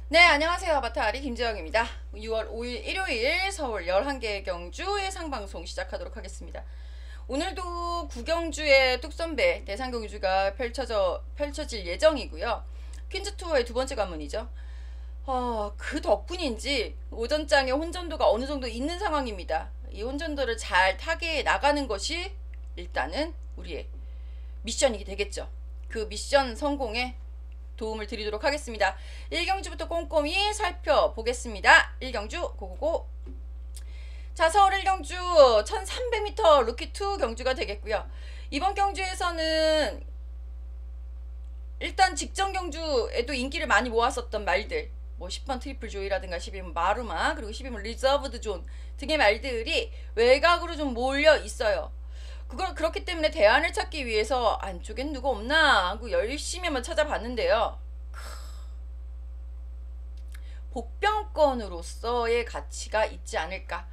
네, 안녕하세요. 아바타리 김재영입니다. 6월 5일 일요일 서울 11개 경주 예상방송 시작하도록 하겠습니다. 오늘도 구경주의 뚝선배 대상경주가 펼쳐질 예정이고요. 퀸즈투어의 두 번째 관문이죠. 그 덕분인지 오전장의 혼전도가 어느 정도 있는 상황입니다. 이 혼전도를 잘 타개해 나가는 것이 일단은 우리의 미션이 되겠죠. 그 미션 성공에 도움을 드리도록 하겠습니다. 1경주부터 꼼꼼히 살펴보겠습니다. 1경주 고고고. 자, 서울 1경주 1300m 루키2 경주가 되겠고요. 이번 경주에서는 일단 직전 경주에도 인기를 많이 모았었던 말들, 뭐 10번 트리플 조이라든가 12번 마루마, 그리고 12번 리저브드 존 등의 말들이 외곽으로 좀 몰려 있어요. 그렇기 때문에 대안을 찾기 위해서 안쪽엔 누가 없나 하고 열심히 한번 찾아봤는데요. 복병권으로서의 가치가 있지 않을까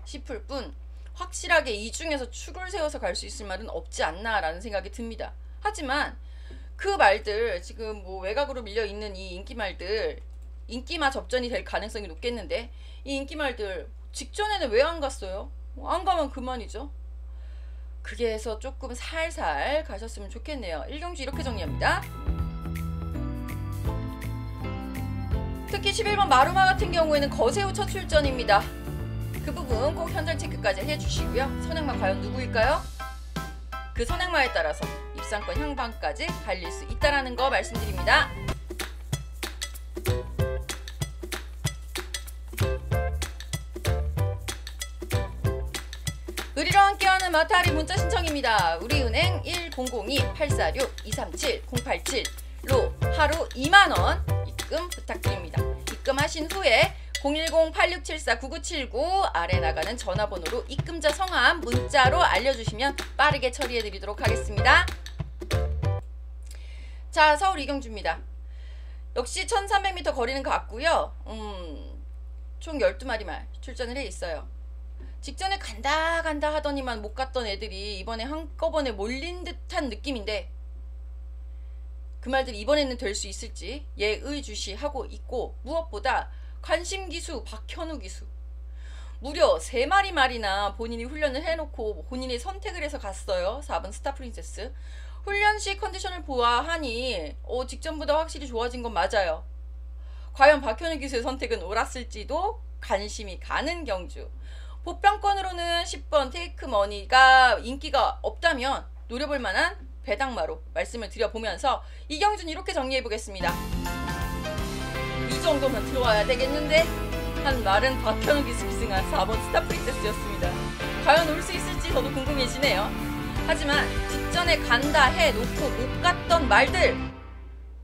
싶을 뿐 확실하게 이 중에서 축을 세워서 갈 수 있을 말은 없지 않나 라는 생각이 듭니다. 하지만 그 말들, 지금 뭐 외곽으로 밀려있는 이 인기말들, 인기마 접전이 될 가능성이 높겠는데, 이 인기말들 직전에는 왜 안 갔어요? 안 가면 그만이죠. 그게 해서 조금 살살 가셨으면 좋겠네요. 1경주 이렇게 정리합니다. 특히 11번 마루마 같은 경우에는 거세우 첫 출전입니다. 그 부분 꼭 현장 체크까지 해주시고요. 선행마 과연 누구일까요? 그 선행마에 따라서 입상권 향방까지 갈릴 수 있다는 거 말씀드립니다. 의리로 함께하는 마타리 문자 신청입니다. 우리은행 1002-846-237-087로 하루 2만원 입금 부탁드립니다. 입금하신 후에 010-8674-9979 아래 나가는 전화번호로 입금자 성함 문자로 알려주시면 빠르게 처리해드리도록 하겠습니다. 자, 서울 이경주입니다. 역시 1300m 거리는 같고요. 총 12마리 말 출전을 해 있어요. 직전에 간다 하더니만 못 갔던 애들이 이번에 한꺼번에 몰린 듯한 느낌인데, 그 말들이 이번에는 될 수 있을지 예의주시하고 있고, 무엇보다 관심기수 박현우 기수 무려 3마리 말이나 본인이 훈련을 해놓고 본인이 선택을 해서 갔어요. 4번 스타프린세스. 훈련 시 컨디션을 보아하니 직전보다 확실히 좋아진 건 맞아요. 과연 박현우 기수의 선택은 옳았을지도 관심이 가는 경주. 복병권으로는 10번 테이크머니가 인기가 없다면 노려볼 만한 배당마로 말씀을 드려보면서 이 경주는 이렇게 정리해보겠습니다. 이 정도면 들어와야 되겠는데 한 말은 박현우 기수 기승한 4번 스타프린세스였습니다. 과연 올 수 있을지 저도 궁금해지네요. 하지만 직전에 간다 해놓고 못 갔던 말들,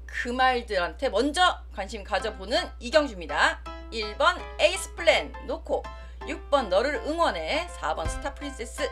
그 말들한테 먼저 관심 가져보는 이경주입니다. 1번 에이스 플랜 놓고 6번 너를 응원해 4번 스타 프린세스.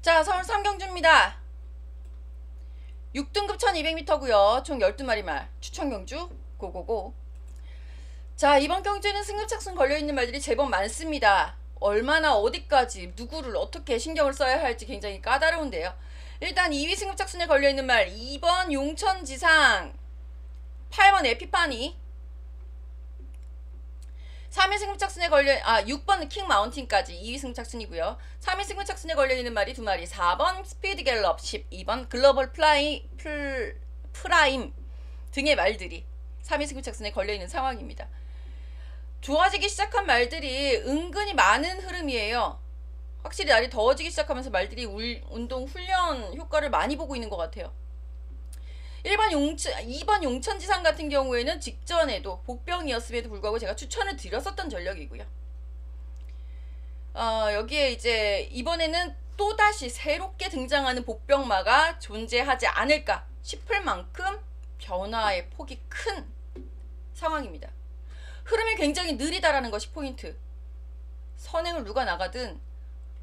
자, 서울 3경주입니다. 6등급 1200m고요. 총 12마리 말 추천경주 고고고. 자, 이번 경주에는 승급착순 걸려있는 말들이 제법 많습니다. 얼마나 어디까지 누구를 어떻게 신경을 써야 할지 굉장히 까다로운데요. 일단 2위 승급착순에 걸려있는 말 2번 용천지상, 8번 에피파니, 3위 승급착순에 6번 킹마운틴까지 2위 승급착순이고요. 3위 승급착순에 걸려있는 말이 2마리, 4번 스피드 갤럽, 12번 글로벌 프라임 등의 말들이 3위 승급착순에 걸려있는 상황입니다. 좋아지기 시작한 말들이 은근히 많은 흐름이에요. 확실히 날이 더워지기 시작하면서 말들이 운동 훈련 효과를 많이 보고 있는 것 같아요. 2번 용천지상 같은 경우에는 직전에도 복병이었음에도 불구하고 제가 추천을 드렸었던 전력이고요. 여기에 이제 이번에는 또다시 새롭게 등장하는 복병마가 존재하지 않을까 싶을 만큼 변화의 폭이 큰 상황입니다. 흐름이 굉장히 느리다라는 것이 포인트. 선행을 누가 나가든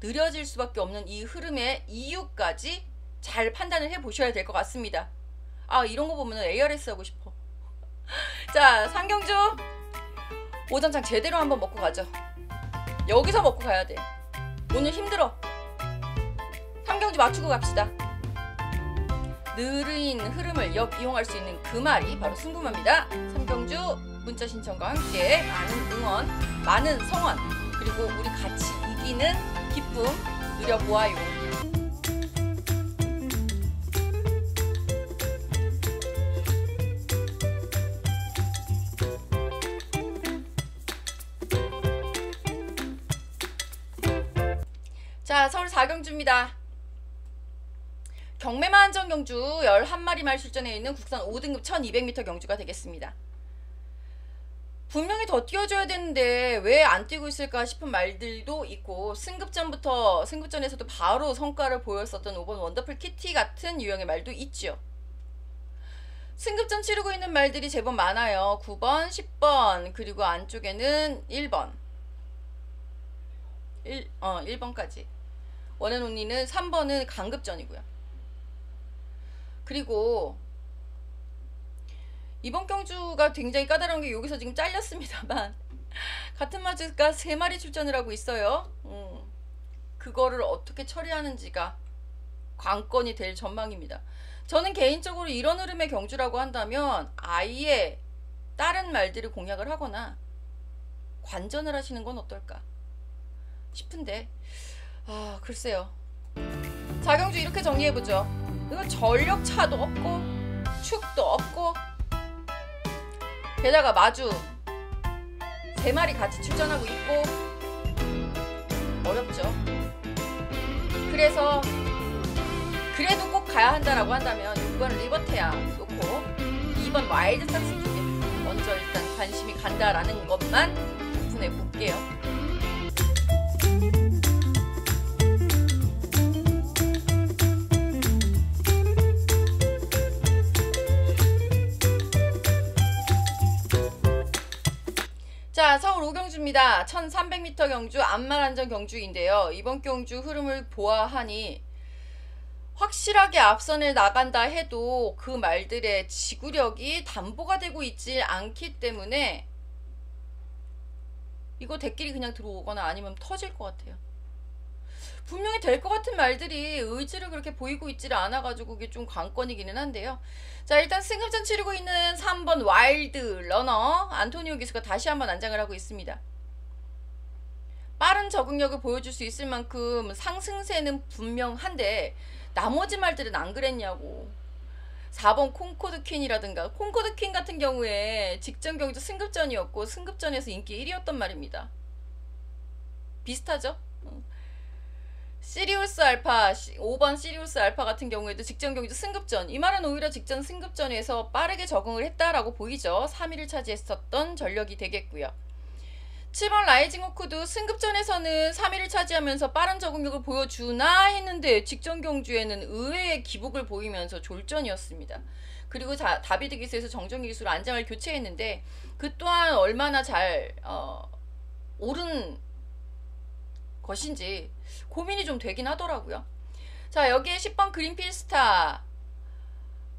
느려질 수밖에 없는 이 흐름의 이유까지 잘 판단을 해 보셔야 될 것 같습니다. 아, 이런 거 보면 ARS 하고 싶어. 자, 상경주 오전장 제대로 한번 먹고 가죠. 여기서 먹고 가야 돼. 오늘 힘들어. 상경주 맞추고 갑시다. 느린 흐름을 이용할 수 있는 그 말이 바로 승부마입니다. 삼경주 문자 신청과 함께 많은 응원, 많은 성원, 그리고 우리 같이 이기는 기쁨 누려보아요. 자, 서울 4경주입니다. 경매마 안전 경주 11마리 말 출전해 있는 국산 5등급 1200m 경주가 되겠습니다. 분명히 더 뛰어줘야 되는데 왜 안 뛰고 있을까 싶은 말들도 있고, 승급전에서도 바로 성과를 보였었던 5번 원더풀 키티 같은 유형의 말도 있죠. 승급전 치르고 있는 말들이 제법 많아요. 9번, 10번, 그리고 안쪽에는 1번 1번까지. 원앤온리는 3번은 강급전이고요. 그리고 이번 경주가 굉장히 까다로운 게 여기서 지금 잘렸습니다만 같은 마즈가 3마리 출전을 하고 있어요. 그거를 어떻게 처리하는지가 관건이 될 전망입니다. 저는 개인적으로 이런 흐름의 경주라고 한다면 아예 다른 말들을 공략을 하거나 관전을 하시는 건 어떨까 싶은데, 아, 글쎄요. 자경주 이렇게 정리해보죠. 이거 전력차도 없고 축도 없고 게다가 마주 3마리 같이 출전하고 있고 어렵죠. 그래서 그래도 꼭 가야 한다라고 한다면 6번 리버테아 놓고 2번 와일드 삭스 쪽에 먼저 일단 관심이 간다라는 것만 오픈해 볼게요. 자, 서울 5경주입니다. 1300m 경주 안마란전 경주인데요. 이번 경주 흐름을 보아하니 확실하게 앞선을 나간다 해도 그 말들의 지구력이 담보가 되고 있지 않기 때문에 이거 대끼리 그냥 들어오거나 아니면 터질 것 같아요. 분명히 될 것 같은 말들이 의지를 그렇게 보이고 있지를 않아가지고 그게 좀 관건이기는 한데요. 자, 일단 승급전 치르고 있는 3번 와일드 러너 안토니오 기수가 다시 한번 안장을 하고 있습니다. 빠른 적응력을 보여줄 수 있을 만큼 상승세는 분명한데 나머지 말들은 안 그랬냐고. 4번 콩코드 퀸이라든가, 콩코드 퀸 같은 경우에 직전 경주 승급전이었고 승급전에서 인기 1위였단 말입니다. 비슷하죠? 시리우스 알파, 5번 시리우스 알파 같은 경우에도 직전 경주 승급전, 이 말은 오히려 직전 승급전에서 빠르게 적응을 했다라고 보이죠. 3위를 차지했었던 전력이 되겠고요. 7번 라이징 호크도 승급전에서는 3위를 차지하면서 빠른 적응력을 보여주나 했는데 직전 경주에는 의외의 기복을 보이면서 졸전이었습니다. 그리고 다비드 기수에서 정정기 기수로 안장을 교체했는데 그 또한 얼마나 잘 옳은 것인지 고민이 좀 되긴 하더라고요. 자, 여기에 10번 그린필스타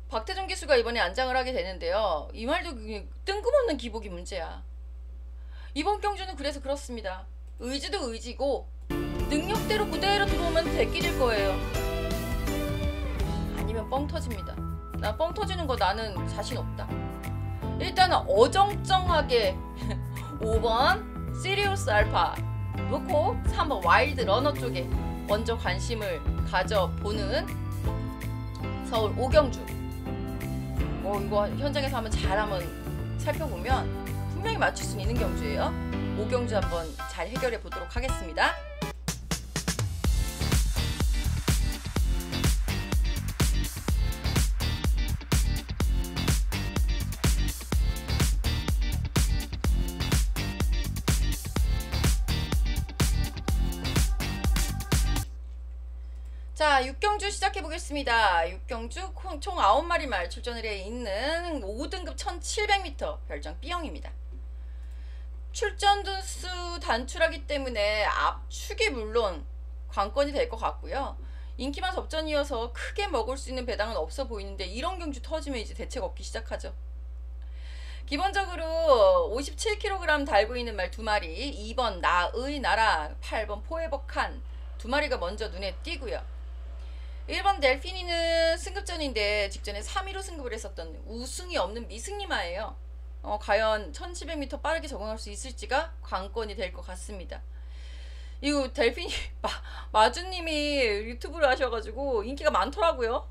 박태종 기수가 이번에 안장을 하게 되는데요. 이 말도 뜬금없는 기복이 문제야. 이번 경주는 그래서 그렇습니다. 의지도 의지고 능력대로 그대로 들어오면 대끼릴 거예요. 아니면 뻥 터집니다. 나 뻥 터지는 거 나는 자신 없다. 일단은 어정쩡하게 5번 시리우스 알파 놓고 3번 와일드 러너 쪽에 먼저 관심을 가져보는 서울 5경주. 이거 현장에서 한번 살펴보면 분명히 맞출 수 있는 경주예요. 5경주 한번 잘 해결해 보도록 하겠습니다. 자, 6경주 시작해 보겠습니다. 6경주 총 9마리 말 출전을 해 있는 5등급 1700m 별장 B형입니다. 출전 등수 단출하기 때문에 압축이 물론 관건이 될 것 같고요. 인기만 접전이어서 크게 먹을 수 있는 배당은 없어 보이는데 이런 경주 터지면 이제 대책 없기 시작하죠. 기본적으로 57kg 달고 있는 말 2마리, 2번 나의 나라, 8번 포에버칸 2마리가 먼저 눈에 띄고요. 1번 델피니는 승급전인데 직전에 3위로 승급을 했었던 우승이 없는 미승리마예요. 과연 1700m 빠르게 적응할 수 있을지가 관건이 될 것 같습니다. 이거 델피니 마주님이 유튜브를 하셔가지고 인기가 많더라고요.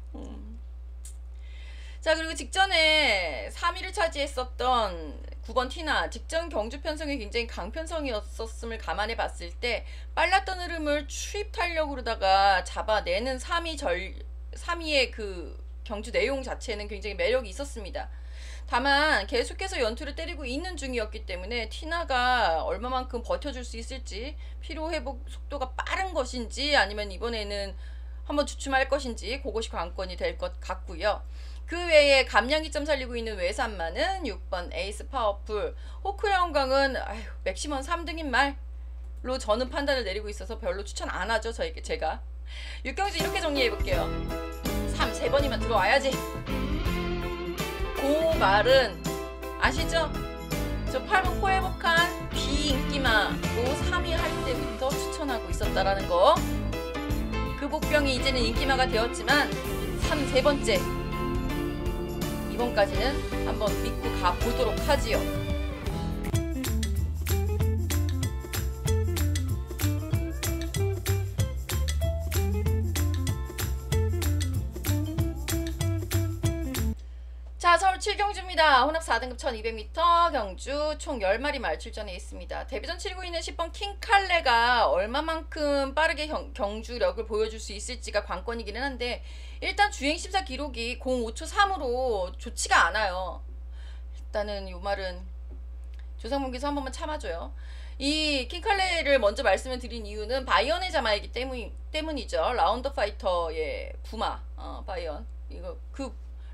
자, 그리고 직전에 3위를 차지했었던 9번 티나 직전 경주 편성이 굉장히 강편성이었음을 감안해 봤을 때 빨랐던 흐름을 추입 탄력으로다가 잡아내는 3위의 그 경주 내용 자체는 굉장히 매력이 있었습니다. 다만 계속해서 연투를 때리고 있는 중이었기 때문에 티나가 얼마만큼 버텨줄 수 있을지, 피로회복 속도가 빠른 것인지 아니면 이번에는 한번 주춤할 것인지 그것이 관건이 될 것 같고요. 그 외에 감량기점 살리고 있는 외산마는 6번 에이스 파워풀, 호크의 영광은 맥시멈 3등인 말로 저는 판단을 내리고 있어서 별로 추천 안 하죠. 제가 6경주 이렇게 정리해 볼게요. 3, 3번이면 들어와야지. 그 말은 아시죠? 저 8번 포에버칸 비인기마로 3위 할 때부터 추천하고 있었다라는 거. 그 복병이 이제는 인기마가 되었지만 3, 3번째 이번까지는 한번 믿고 가보도록 하지요. 자, 서울 7경주입니다. 혼합 4등급 1200m 경주 총 10마리 말 출전해 있습니다. 데뷔전 치르고 있는 10번 킹칼레가 얼마만큼 빠르게 경주력을 보여줄 수 있을지가 관건이기는 한데 일단 주행심사 기록이 05초 3으로 좋지가 않아요. 일단은 요 말은 조상분께서 한 번만 참아줘요. 이 킹칼레를 먼저 말씀을 드린 이유는 바이언의 자마이기 때문이죠. 라운더 파이터의 부마, 바이언.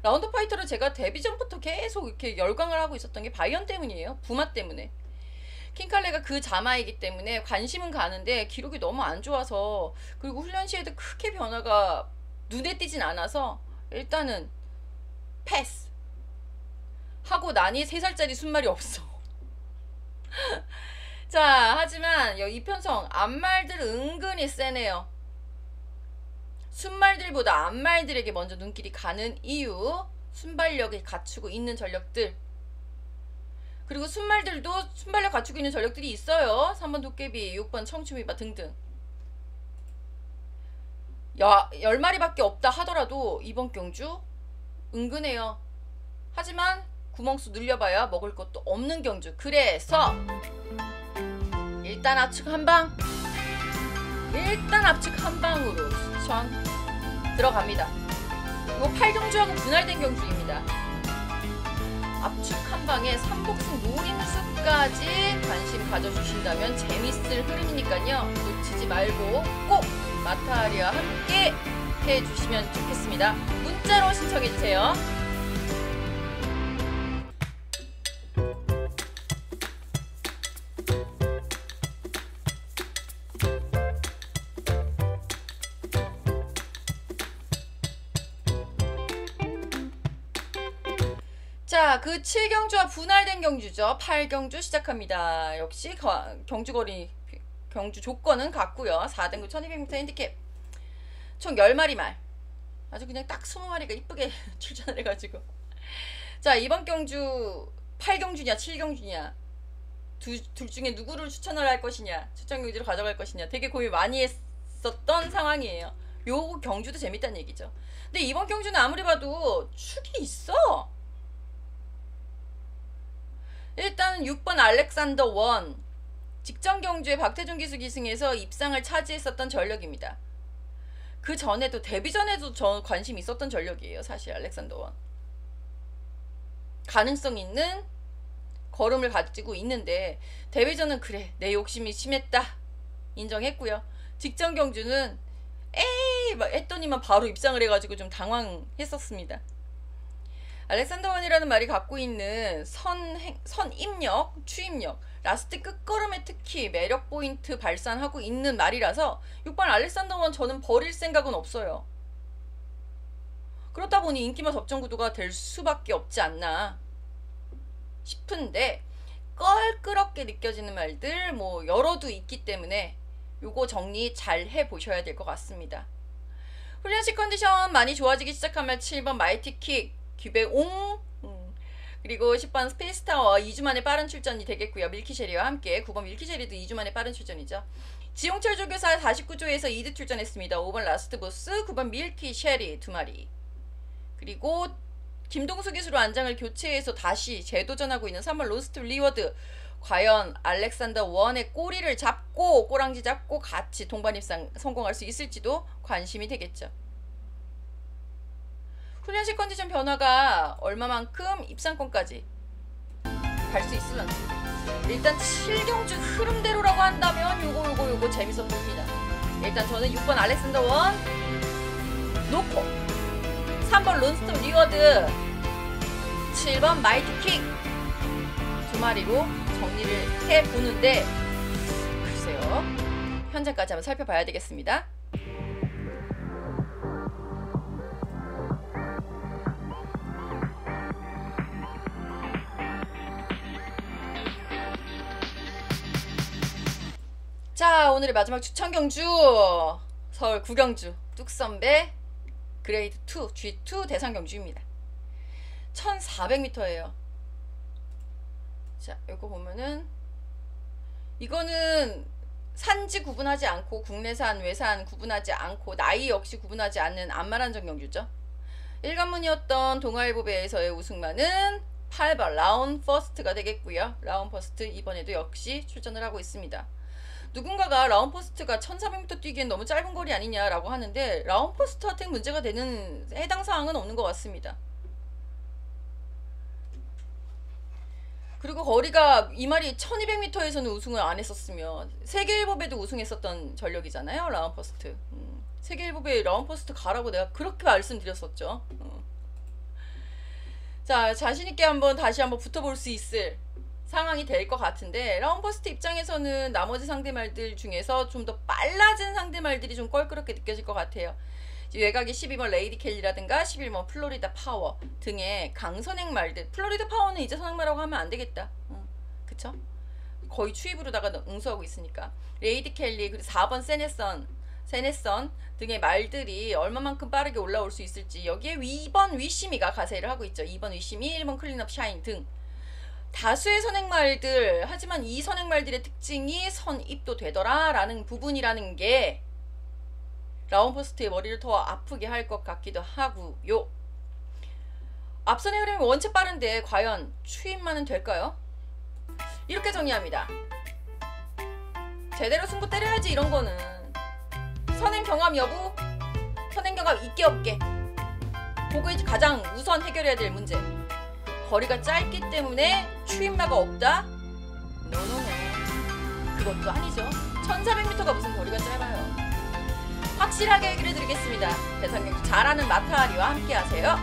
라운더 파이터를 제가 데뷔 전부터 계속 이렇게 열광을 하고 있었던 게 바이언 때문이에요. 부마 때문에. 킹칼레가 그 자마이기 때문에 관심은 가는데 기록이 너무 안 좋아서, 그리고 훈련 시에도 크게 변화가 눈에 띄진 않아서 일단은 패스 하고 나니 3살짜리 순말이 없어. 자, 하지만 이편성 앞말들 은근히 세네요. 순말들보다 앞말들에게 먼저 눈길이 가는 이유, 순발력을 갖추고 있는 전력들, 그리고 순말들도 순발력 갖추고 있는 전력들이 있어요. 3번 도깨비, 6번 청춘미바 등등. 10마리밖에 없다 하더라도 이번 경주 은근해요. 하지만 구멍수 늘려봐야 먹을 것도 없는 경주. 그래서 일단 압축 한방, 으로 추천 들어갑니다. 이거 8경주하고 분할된 경주입니다. 압축 한방에 3복승 노림수까지 관심 가져주신다면 재밌을 흐름이니까요. 놓치지 말고 꼭 마타리와 함께 해주시면 좋겠습니다. 문자로 신청해주세요. 자, 그 7경주와 분할된 경주죠. 8경주 시작합니다. 역시 경주거리, 경주 조건은 같고요. 4등급 1200m 핸디캡 총 10마리 말, 아주 그냥 딱 20마리가 이쁘게 출전을 해가지고. 자, 이번 경주 8경주냐 7경주냐 둘 중에 누구를 추천을 할 것이냐, 출전 경주로 가져갈 것이냐 되게 고민 많이 했었던 상황이에요. 요 경주도 재밌다는 얘기죠. 근데 이번 경주는 아무리 봐도 축이 있어. 일단 6번 알렉산더 원, 직전 경주에 박태준 기수 기승에서 입상을 차지했었던 전력입니다. 그 전에도 데뷔 전에도 저 관심 있었던 전력이에요. 사실 알렉산더 원 가능성 있는 걸음을 가지고 있는데 데뷔 전은 그래 내 욕심이 심했다 인정했고요. 직전 경주는 에이 막 했더니만 바로 입상을 해가지고 좀 당황했었습니다. 알렉산더 원이라는 말이 갖고 있는 선입력, 추입력, 라스트 끝걸음에 특히 매력 포인트 발산하고 있는 말이라서 6번 알렉산더 원 저는 버릴 생각은 없어요. 그렇다 보니 인기맛 접전 구도가 될 수밖에 없지 않나 싶은데, 껄끄럽게 느껴지는 말들 뭐 여러도 있기 때문에 요거 정리 잘 해보셔야 될 것 같습니다. 훈련식 컨디션 많이 좋아지기 시작하면 7번 마이티킥, 규베옹, 그리고 10번 스페이스타워 2주 만에 빠른 출전이 되겠고요. 밀키쉐리와 함께 9번 밀키쉐리도 2주 만에 빠른 출전이죠. 지용철 조교사 49조에서 2드 출전했습니다. 5번 라스트보스, 9번 밀키쉐리 2마리. 그리고 김동수 기수로 안장을 교체해서 다시 재도전하고 있는 3번 로스트 리워드. 과연 알렉산더 원의 꼬리를 잡고 꼬랑지 잡고 같이 동반 입상 성공할 수 있을지도 관심이 되겠죠. 훈련식 컨디션 변화가 얼마만큼 입상권까지 갈 수 있을런지. 일단 7경주 흐름대로라고 한다면 요거 재밌어 보입니다. 일단 저는 6번 알렉산더 원 놓고 3번 론스톰 리워드, 7번 마이티킥 2마리로 정리를 해보는데, 글쎄요, 현장까지 한번 살펴봐야 되겠습니다. 자, 오늘의 마지막 추천 경주, 서울 구경주 뚝선배 그레이드 2 G2 대상 경주입니다. 1400m예요. 자, 이거 보면은 이거는 산지 구분하지 않고 국내산 외산 구분하지 않고 나이 역시 구분하지 않는 안마란전 경주죠. 일관문이었던 동아일보배에서의 우승만은 8번 라운 퍼스트가 되겠고요. 라운 퍼스트 이번에도 역시 출전을 하고 있습니다. 누군가가 라운 퍼스트가 1400m 뛰기엔 너무 짧은 거리 아니냐라고 하는데, 라운 퍼스트한테 문제가 되는 해당 사항은 없는 것 같습니다. 그리고 거리가 이 말이 1200m에서는 우승을 안 했었으면 세계일보배도 우승했었던 전력이잖아요. 라운 퍼스트. 세계일보배 라운 퍼스트 가라고 내가 그렇게 말씀드렸었죠. 자, 자신있게 다시 한번 붙어볼 수 있을 상황이 될 것 같은데, 라운퍼스트 입장에서는 나머지 상대말들 중에서 좀 더 빨라진 상대말들이 좀 껄끄럽게 느껴질 것 같아요. 외곽에 12번 레이디 켈리라든가 11번 플로리다 파워 등의 강선행 말들. 플로리다 파워는 이제 선행말이라고 하면 안 되겠다. 그쵸? 거의 추입으로다가 응수하고 있으니까. 레이디 켈리, 그리고 4번 세네선 등의 말들이 얼마만큼 빠르게 올라올 수 있을지, 여기에 2번 위시미가 가세를 하고 있죠. 2번 위시미, 1번 클린업 샤인 등 다수의 선행말들, 하지만 이 선행말들의 특징이 선입도 되더라 라는 부분이라는 게 라운퍼스트의 머리를 더 아프게 할 것 같기도 하고요. 앞선의 흐름이 원체 빠른데 과연 추입만은 될까요? 이렇게 정리합니다. 제대로 승부 때려야지. 이런 거는 선행 경험 여부, 선행 경험 있게 없게, 그거 가장 우선 해결해야 될 문제. 거리가 짧기 때문에 추임마가 없다? 노노노, 그것도 아니죠. 1400m가 무슨 거리가 짧아요. 확실하게 얘기를 드리겠습니다. 대상경주 잘하는 마타리와 함께 하세요.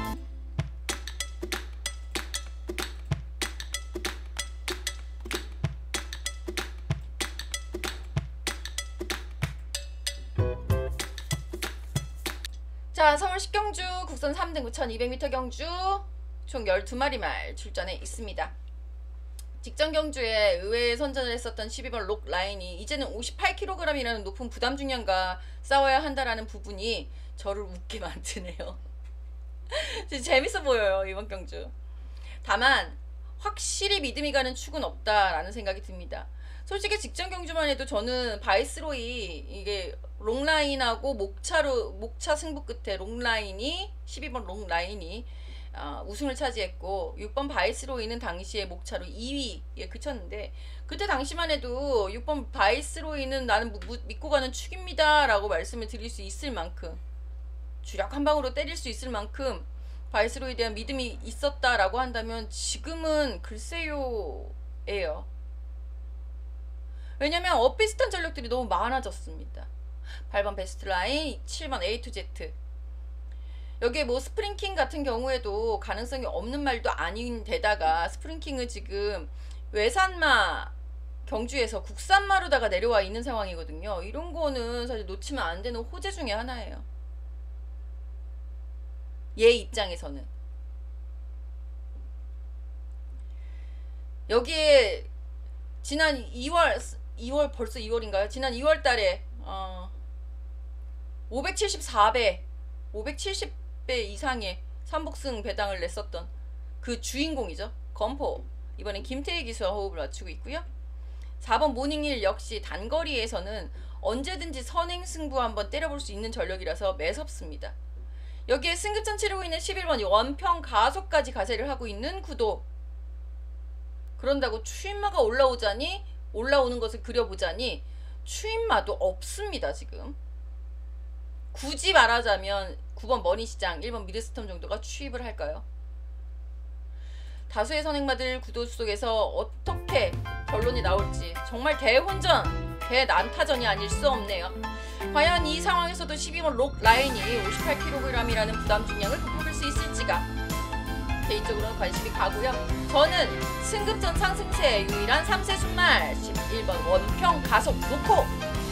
자, 서울 10경주 국선 3등 9200m 경주 총 12마리 말 출전해 있습니다. 직전 경주에 의외의 선전을 했었던 12번 록 라인이 이제는 58kg이라는 높은 부담 중량과 싸워야 한다라는 부분이 저를 웃게 만드네요. 진짜 재밌어 보여요, 이번 경주. 다만 확실히 믿음이 가는 축은 없다라는 생각이 듭니다. 솔직히 직전 경주만 해도 저는 바이스로이, 이게 롱라인하고 목차 승부 끝에 롱라인이 12번 롱라인이 우승을 차지했고, 6번 바이스로이는 당시에 목차로 2위에 그쳤는데, 그때 당시만 해도 6번 바이스로이는 나는 믿고 가는 축입니다 라고 말씀을 드릴 수 있을 만큼, 주력 한 방으로 때릴 수 있을 만큼 바이스로이에 대한 믿음이 있었다라고 한다면, 지금은 글쎄요 예요. 왜냐면 엇비슷한 전력들이 너무 많아졌습니다. 8번 베스트라인, 7번 A to Z, 여기에 뭐 스프링킹 같은 경우에도 가능성이 없는 말도 아닌데다가 스프링킹은 지금 외산마 경주에서 국산마로다가 내려와 있는 상황이거든요. 이런 거는 사실 놓치면 안 되는 호재 중에 하나예요. 얘 입장에서는. 여기에 지난 2월 벌써 2월인가요? 지난 2월 달에 574배 570배 이상의 삼복승 배당을 냈었던 그 주인공이죠. 검포. 이번엔 김태희 기수와 호흡을 맞추고 있고요. 4번 모닝힐 역시 단거리에서는 언제든지 선행 승부 한번 때려볼 수 있는 전력이라서 매섭습니다. 여기에 승급전 치르고 있는 11번 원평 가속까지 가세를 하고 있는 구도. 그런다고 추임마가 올라오는 것을 그려보자니 추임마도 없습니다. 지금 굳이 말하자면 9번 머니시장 1번 미드스톰 정도가 추입을 할까요? 다수의 선행마들 구도 속에서 어떻게 결론이 나올지 정말 대혼전, 대난타전이 아닐 수 없네요. 과연 이 상황에서도 12번 록 라인이 58kg이라는 부담 중량을 극복할 수 있을지가 개인적으로는 관심이 가고요. 저는 승급전 상승세의 유일한 3세 순말 11번 원평 가속 놓고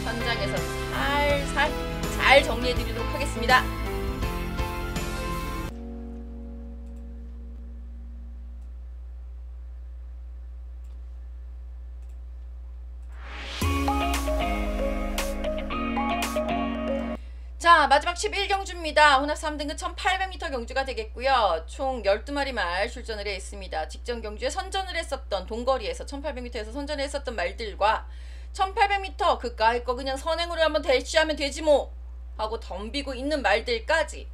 현장에서 살살 잘 정리해드리도록 하겠습니다. 자, 마지막 11경주입니다. 혼합 3등급 1800m 경주가 되겠고요. 총 12마리 말 출전을 해 있습니다. 직전 경주에 선전을 했었던 동거리에서 1800m에서 선전을 했었던 말들과 1800m 그까이 거 그냥 선행으로 한번 대시하면 되지 뭐 하고 덤비고 있는 말들까지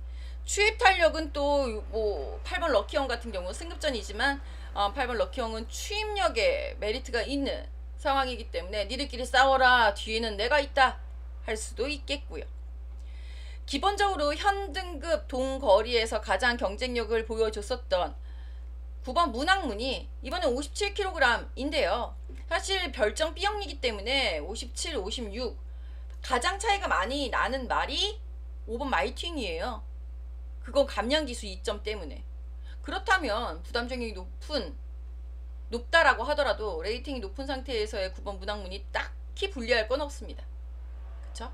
추입 탄력은 또 뭐 8번 럭키형 같은 경우 승급전이지만 8번 럭키형은 추입력에 메리트가 있는 상황이기 때문에 니들끼리 싸워라 뒤에는 내가 있다 할 수도 있겠고요. 기본적으로 현등급 동거리에서 가장 경쟁력을 보여줬었던 9번 문학문이 이번에 57kg인데요. 사실 별정 B형이기 때문에 57, 56 가장 차이가 많이 나는 말이 5번 마이팅이에요. 그건 감량기수 2점 때문에. 그렇다면 부담적이 높다라고 하더라도 레이팅이 높은 상태에서의 9번 문학문이 딱히 불리할 건 없습니다. 그쵸?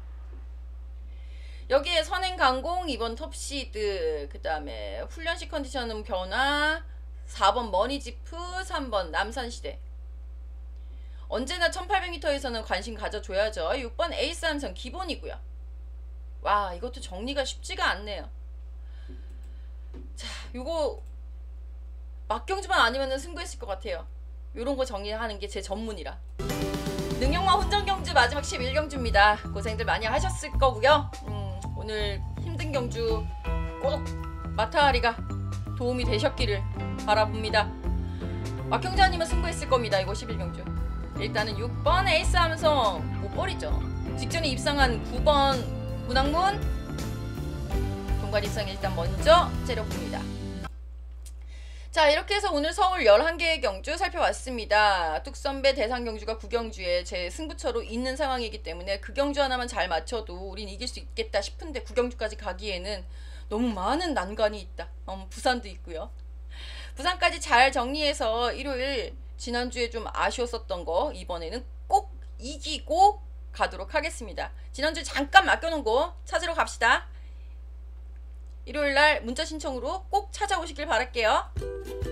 여기에 선행강공, 2번 톱시드, 그 다음에 훈련식 컨디션 변화, 4번 머니지프, 3번 남산시대. 언제나 1800m에서는 관심 가져줘야죠. 6번 에이스 함성 기본이고요. 와, 이것도 정리가 쉽지가 않네요. 자, 요거 막경주만 아니면 승부했을 것 같아요. 요런 거 정리하는 게 제 전문이라. 능력마 혼전경주 마지막 11경주입니다. 고생들 많이 하셨을 거고요. 오늘 힘든 경주 꼭 마타하리가 도움이 되셨기를 바라봅니다. 막경주 아니면 승부했을 겁니다. 이거 11경주. 일단은 6번 에이스 함성 못 버리죠. 직전에 입상한 9번 문학문 동관 입상 일단 먼저 째려봅니다. 자, 이렇게 해서 오늘 서울 11개의 경주 살펴봤습니다. 뚝선배 대상 경주가 9경주에 제 승부처로 있는 상황이기 때문에 그 경주 하나만 잘 맞춰도 우린 이길 수 있겠다 싶은데 9경주까지 가기에는 너무 많은 난관이 있다. 부산도 있고요. 부산까지 잘 정리해서 일요일 지난주에 좀 아쉬웠었던 거 이번에는 꼭 이기고 가도록 하겠습니다. 지난주에 잠깐 맡겨놓은 거 찾으러 갑시다. 일요일날 문자 신청으로 꼭 찾아오시길 바랄게요.